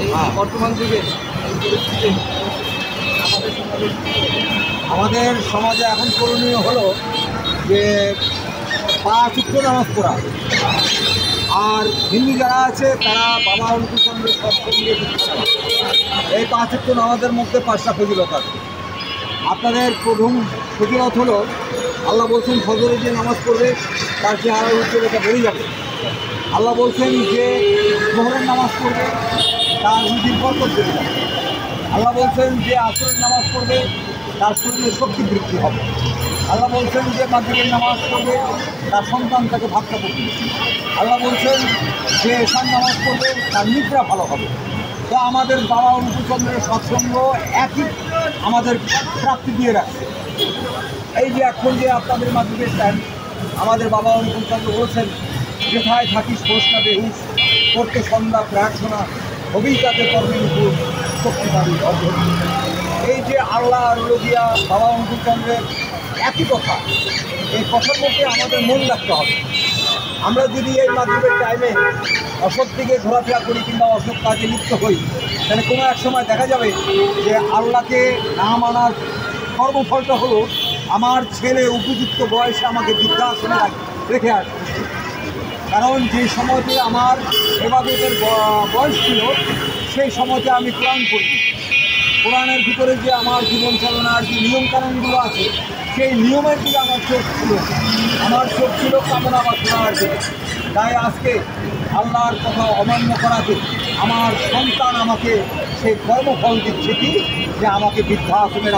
এই বর্তমান যুগে আমাদের সমাজে এখন করণীয় হলো যে 5 ওয়াক্ত নামাজ পড়া। আর হিন্দু যারা আছে তারা বাবা অনুকূলচন্দ্রের সৎসঙ্গে এই 5 ওয়াক্ত নামাজের মধ্যে 5টা ফজিলত আছে। আপনাদের প্রথম ফজিলত হলো আল্লাহ বলছেন ফজরে যে নামাজ পড়বে তার চেহারা উজ্জ্বলতা বেড়ে যাবে। আল্লাহ বলছেন যে জোহরের নামাজ পড়বে তার রুজির বরকত বেড়ে যাবে। আল্লাহ বলছেন যে আসরের নামাজ পড়বে তার শরীরে শক্তি বৃদ্ধি হবে। আল্লাহ বলছেন যে মাগরিবের নামাজ পড়বে তার সন্তান তাকে ভাবতে পড়বে। আল্লাহ বলছেন যে এশার নামাজ পড়বে তার নিদ্রা ভালো হবে। তো আমাদের বাবা অনুকূলচন্দ্রের সৎসঙ্গ একই আমাদের প্রাপ্তি দিয়ে রাখছে। এই যে এখন যে আপনাদের মাধ্যমে আমাদের বাবা অনুকূলচন্দ্র বলছেন যেথায় থাকিস হোস না বেহুশ করতে সন্ধ্যা প্রার্থনা হবেই তাতে কর্মের উপর শক্তিশালী অর্জন। এই যে আল্লাহ আর রবিয়া বাবা অনুকূলচন্দ্রের একই কথা, এই কথার মধ্যে আমাদের মন রাখতে হবে। আমরা যদি এই মাধ্যমের টাইমে অসৎ দিকে ঘোরাফেরা করি কিংবা অসৎ কাজে লিপ্ত হই, তাহলে কোনো এক সময় দেখা যাবে যে আল্লাহকে না মানার কর্মফলটা হলো আমার ছেলে উপযুক্ত বয়সে আমাকে বৃদ্ধাশ্রমে রেখে আসবে। কারণ যে সময়তে আমার এবাদতের বয়স ছিল সেই সময়তে আমি কোরআন পড়ি। কোরআনের ভিতরে যে আমার জীবন চালনার যে নিয়মকানুনগুলো আছে সেই নিয়মের দিকে আমার চোখ ছিল কামনা বা শোনার দিকে। তাই আজকে আল্লাহর কথা অমান্য করাতে আমার সন্তান আমাকে সেই কর্মফল দিচ্ছে কি যে আমাকে বৃদ্ধাশ্রমে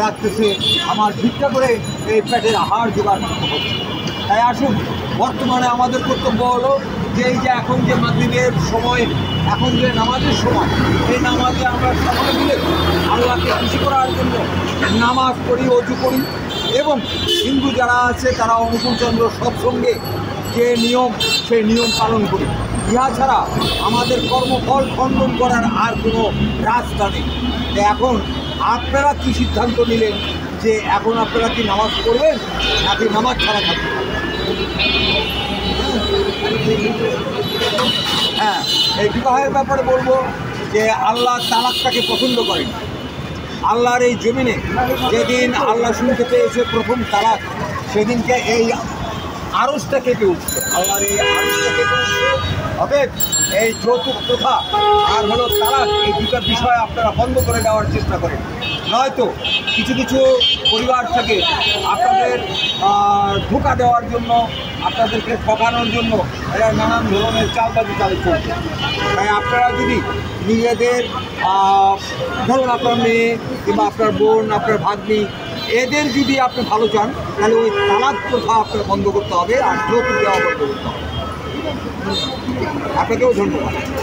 রাখতেছে, আমার ভিক্ষা করে এই পেটের আহার জোগাড় করতে হচ্ছে। তাই আসুন, বর্তমানে আমাদের কর্তব্য হলো যে এই যে এখন যে মাগরিবের সময়, এখন যে নামাজের সময়, এই নামাজে আমরা সবাই মিলে আল্লাহকে খুশি করার জন্য নামাজ পড়ি, অজু করি এবং হিন্দু যারা আছে তারা অনুকূলচন্দ্র সৎসঙ্গে যে নিয়ম সেই নিয়ম পালন করি। ইহা ছাড়া আমাদের কর্মফল খণ্ডন করার আর কোনো রাস্তা নেই। এখন আপনারা কি সিদ্ধান্ত নিলেন যে এখন আপনারা কি নামাজ পড়বেন নাকি নামাজ ছাড়া থাকবেন? হ্যাঁ, এই বিবাহের ব্যাপারে বলবো যে আল্লাহ তালাকটাকে পছন্দ করেন। আল্লাহর এই জমিনে যেদিন আল্লাহ শুনতে পেয়েছে প্রথম তালাক, সেদিনকে এই আরশটা কেঁপে উঠছে। আল্লাহর এই আরশটা কেঁপে উঠছে। অতএব এই যৌতুক প্রথা আর হলো তালাক, এই দুটো বিষয় আপনারা বন্ধ করে দেওয়ার চেষ্টা করেন। নয়তো কিছু কিছু পরিবার থেকে আপনাদের ধোঁকা দেওয়ার জন্য, আপনাদেরকে ঠকানোর জন্য এরা নানান ধরনের চালবাজি চালু করছে। তাই আপনারা যদি নিজেদের ধরুন আপনার মেয়ে কিংবা আপনার বোন, আপনার ভাগ্নি, এদের যদি আপনি ভালো চান তাহলে ওই তালাক প্রথা আপনার বন্ধ করতে হবে আর যৌতুক দেওয়া বন্ধ করতে হবে। আপনাকেও ধন্যবাদ।